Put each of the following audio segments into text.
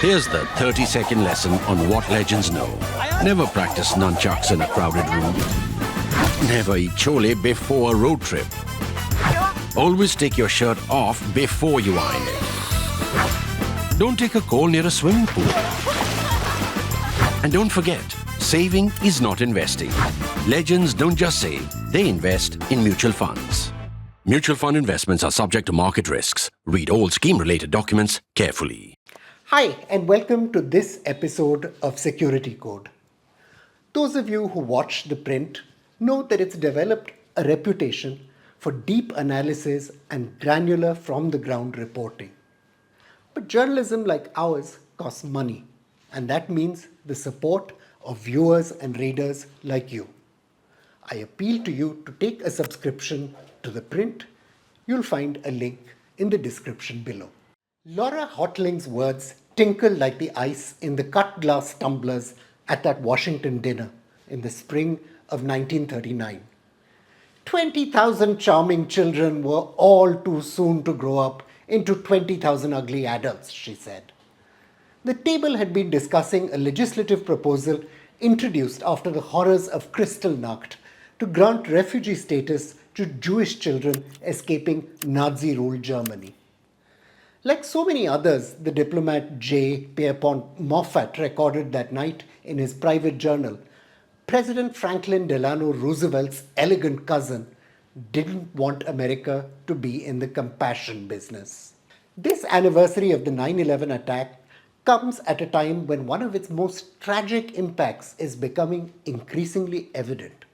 Here's the 30-second lesson on what legends know. Never practice nunchucks in a crowded room. Never eat chole before a road trip. Always take your shirt off before you iron it. Don't take a call near a swimming pool. And don't forget, saving is not investing. Legends don't just save, they invest in mutual funds. Mutual fund investments are subject to market risks. Read all scheme-related documents carefully. Hi, and welcome to this episode of Security Code. Those of you who watch ThePrint know that it's developed a reputation for deep analysis and granular from-the-ground reporting. But journalism like ours costs money, and that means the support of viewers and readers like you. I appeal to you to take a subscription to ThePrint. You'll find a link in the description below. Laura Hotling's words tinkle like the ice in the cut glass tumblers at that Washington dinner in the spring of 1939. 20,000 charming children were all too soon to grow up into 20,000 ugly adults, she said. The table had been discussing a legislative proposal introduced after the horrors of Kristallnacht to grant refugee status to Jewish children escaping Nazi-ruled Germany. Like so many others, the diplomat J. Pierpont Moffat recorded that night in his private journal, President Franklin Delano Roosevelt's elegant cousin didn't want America to be in the compassion business. This anniversary of the 9/11 attack comes at a time when one of its most tragic impacts is becoming increasingly evident.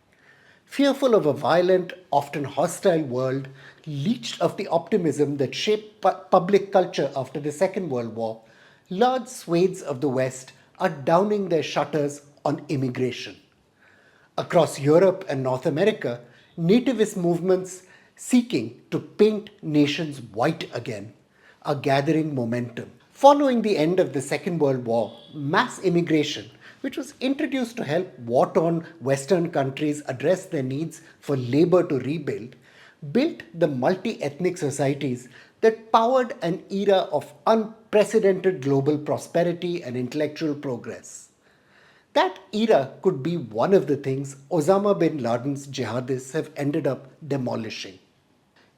Fearful of a violent, often hostile world, leached of the optimism that shaped public culture after the Second World War, large swathes of the West are downing their shutters on immigration. Across Europe and North America, nativist movements seeking to paint nations white again are gathering momentum. Following the end of the Second World War, mass immigration, which was introduced to help war-torn Western countries address their needs for labor to rebuild, built the multi-ethnic societies that powered an era of unprecedented global prosperity and intellectual progress. That era could be one of the things Osama bin Laden's jihadists have ended up demolishing.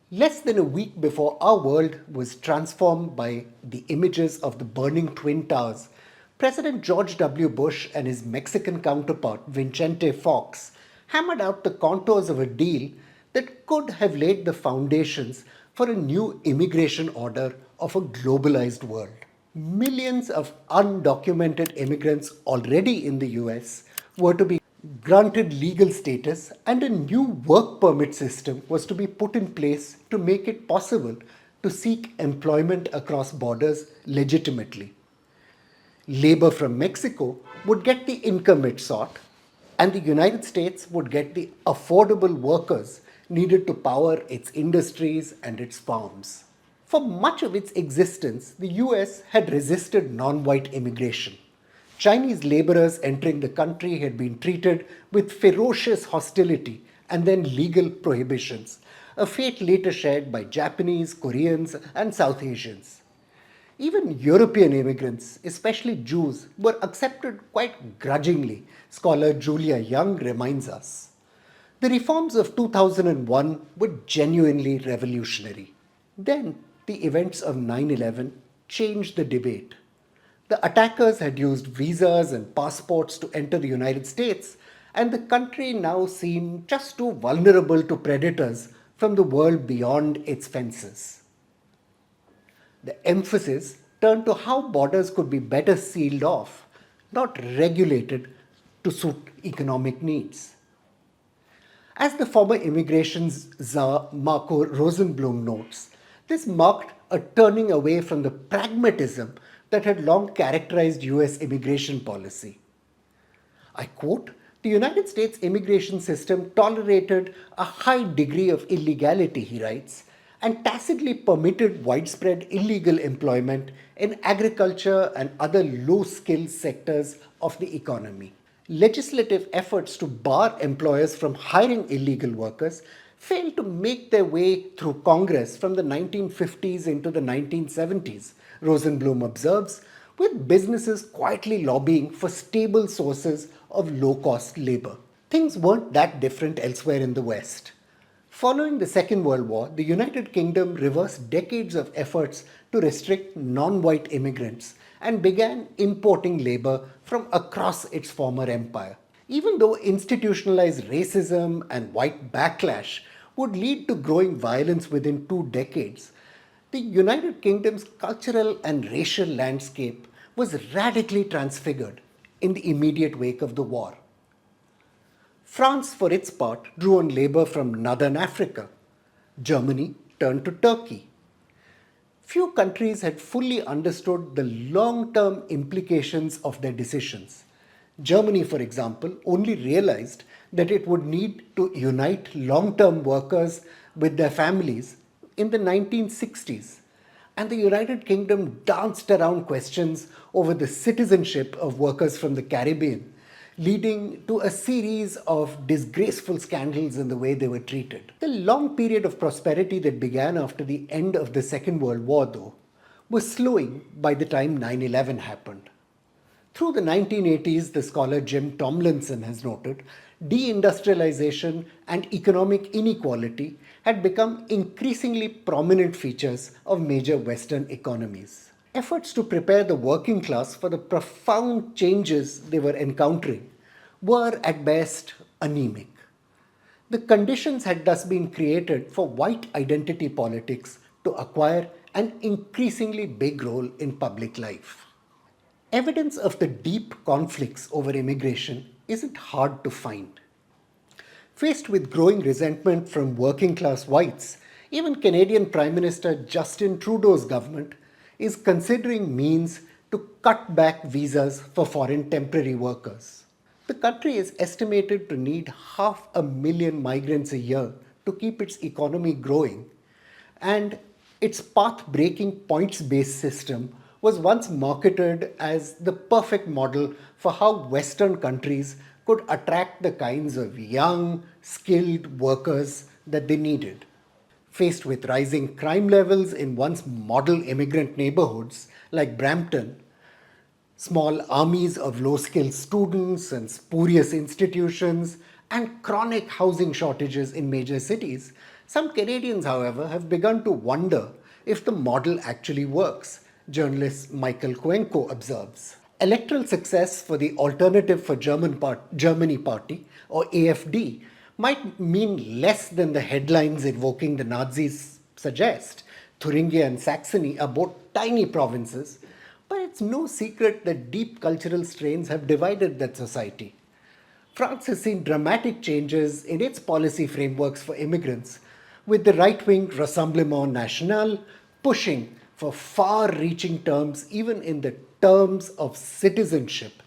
Less than a week before our world was transformed by the images of the burning Twin Towers, President George W. Bush and his Mexican counterpart Vicente Fox hammered out the contours of a deal that could have laid the foundations for a new immigration order of a globalized world. Millions of undocumented immigrants already in the US were to be granted legal status, and a new work permit system was to be put in place to make it possible to seek employment across borders legitimately. Labor from Mexico would get the income it sought, and the United States would get the affordable workers needed to power its industries and its farms. For much of its existence, the US had resisted non-white immigration. Chinese laborers entering the country had been treated with ferocious hostility and then legal prohibitions, a fate later shared by Japanese, Koreans, and South Asians. Even European immigrants, especially Jews, were accepted quite grudgingly, scholar Julia Young reminds us. The reforms of 2001 were genuinely revolutionary. Then, the events of 9/11 changed the debate. The attackers had used visas and passports to enter the United States, and the country now seemed just too vulnerable to predators from the world beyond its fences. The emphasis turned to how borders could be better sealed off, not regulated to suit economic needs. As the former immigration czar Marco Rosenblum notes, this marked a turning away from the pragmatism that had long characterized US immigration policy. I quote, "The United States immigration system tolerated a high degree of illegality," he writes, and tacitly permitted widespread illegal employment in agriculture and other low-skilled sectors of the economy. Legislative efforts to bar employers from hiring illegal workers failed to make their way through Congress from the 1950s into the 1970s, Rosenblum observes, with businesses quietly lobbying for stable sources of low-cost labor. Things weren't that different elsewhere in the West. Following the Second World War, the United Kingdom reversed decades of efforts to restrict non-white immigrants and began importing labor from across its former empire. Even though institutionalized racism and white backlash would lead to growing violence within 2 decades, the United Kingdom's cultural and racial landscape was radically transfigured in the immediate wake of the war. France, for its part, drew on labor from northern Africa. Germany turned to Turkey. Few countries had fully understood the long-term implications of their decisions. Germany, for example, only realized that it would need to unite long-term workers with their families in the 1960s. And the United Kingdom danced around questions over the citizenship of workers from the Caribbean, leading to a series of disgraceful scandals in the way they were treated. The long period of prosperity that began after the end of the Second World War, though, was slowing by the time 9/11 happened. Through the 1980s, the scholar Jim Tomlinson has noted, deindustrialization and economic inequality had become increasingly prominent features of major Western economies. Efforts to prepare the working class for the profound changes they were encountering were at best anemic. The conditions had thus been created for white identity politics to acquire an increasingly big role in public life. Evidence of the deep conflicts over immigration isn't hard to find. Faced with growing resentment from working class whites, even Canadian Prime Minister Justin Trudeau's government is considering means to cut back visas for foreign temporary workers. The country is estimated to need 500,000 migrants a year to keep its economy growing, and its path-breaking points-based system was once marketed as the perfect model for how Western countries could attract the kinds of young, skilled workers that they needed. Faced with rising crime levels in once model immigrant neighborhoods like Brampton, small armies of low-skilled students and spurious institutions, and chronic housing shortages in major cities, some Canadians, however, have begun to wonder if the model actually works, journalist Michael Cuenco observes. Electoral success for the Alternative for Germany Party, or AfD, might mean less than the headlines invoking the Nazis suggest. Thuringia and Saxony are both tiny provinces, but it's no secret that deep cultural strains have divided that society. France has seen dramatic changes in its policy frameworks for immigrants, with the right-wing Rassemblement National pushing for far-reaching terms even in the terms of citizenship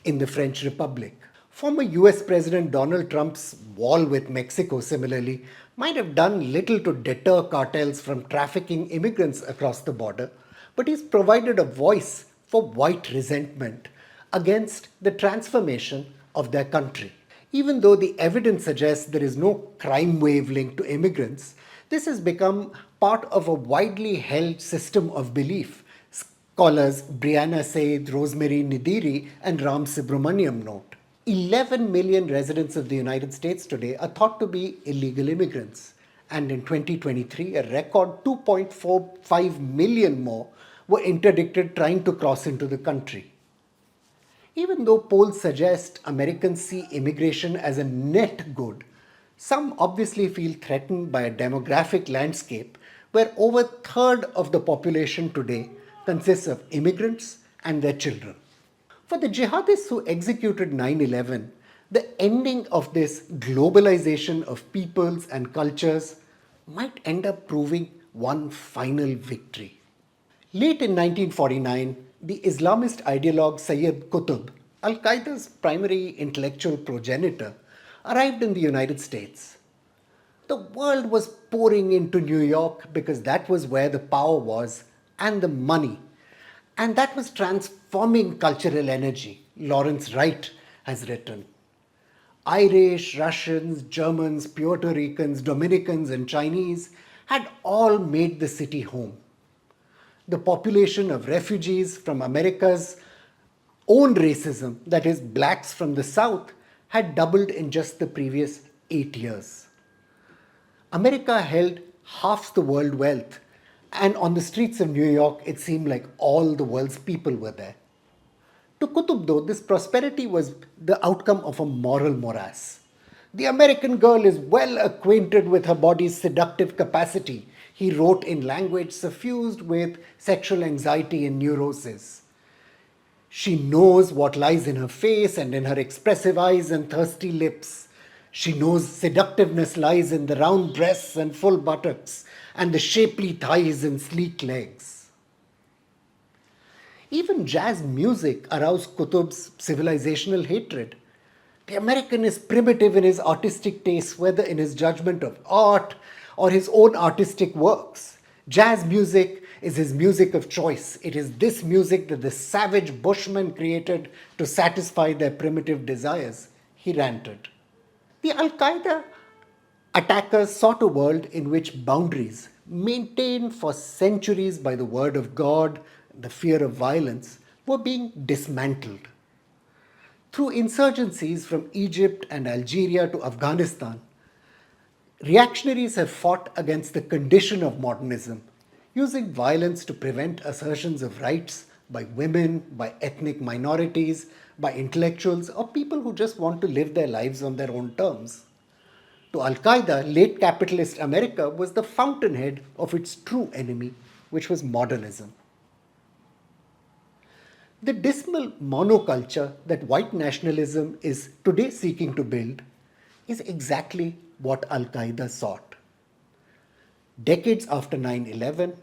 in the French Republic. Former US President Donald Trump's wall with Mexico, similarly, might have done little to deter cartels from trafficking immigrants across the border, but he's provided a voice for white resentment against the transformation of their country. Even though the evidence suggests there is no crime wave linked to immigrants, this has become part of a widely held system of belief. Scholars Brianna Said, Rosemary Nidiri, and Ram Subramaniam note. 11 million residents of the United States today are thought to be illegal immigrants. And in 2023, a record 2.45 million more were interdicted trying to cross into the country. Even though polls suggest Americans see immigration as a net good, some obviously feel threatened by a demographic landscape where over a third of the population today consists of immigrants and their children. For the jihadists who executed 9/11, the ending of this globalization of peoples and cultures might end up proving one final victory. Late in 1949, the Islamist ideologue Sayyid Qutb, Al-Qaeda's primary intellectual progenitor, arrived in the United States. The world was pouring into New York because that was where the power was and the money. And that was transforming cultural energy, Lawrence Wright has written. Irish, Russians, Germans, Puerto Ricans, Dominicans, and Chinese had all made the city home. the population of refugees from America's own racism, that is, blacks from the South, had doubled in just the previous 8 years. America held half the world wealth, and on the streets of New York, it seemed like all the world's people were there. To Qutb, though, this prosperity was the outcome of a moral morass. The American girl is well acquainted with her body's seductive capacity, he wrote in language suffused with sexual anxiety and neurosis. She knows what lies in her face and in her expressive eyes and thirsty lips. She knows seductiveness lies in the round breasts and full buttocks and the shapely thighs and sleek legs. Even jazz music aroused Qutb's civilizational hatred. The American is primitive in his artistic tastes, whether in his judgment of art or his own artistic works. Jazz music is his music of choice. It is this music that the savage Bushmen created to satisfy their primitive desires, he ranted. The Al-Qaeda attackers sought a world in which boundaries, maintained for centuries by the word of God, the fear of violence, were being dismantled. Through insurgencies from Egypt and Algeria to Afghanistan, reactionaries have fought against the condition of modernism, using violence to prevent assertions of rights by women, by ethnic minorities, by intellectuals, or people who just want to live their lives on their own terms. To Al-Qaeda, late capitalist America was the fountainhead of its true enemy, which was modernism. The dismal monoculture that white nationalism is today seeking to build is exactly what Al-Qaeda sought. Decades after 9/11,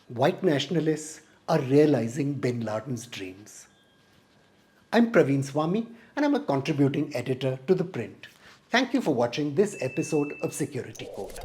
white nationalists are realizing bin Laden's dreams. I'm Praveen Swami and I'm a contributing editor to ThePrint. Thank you for watching this episode of Security Code.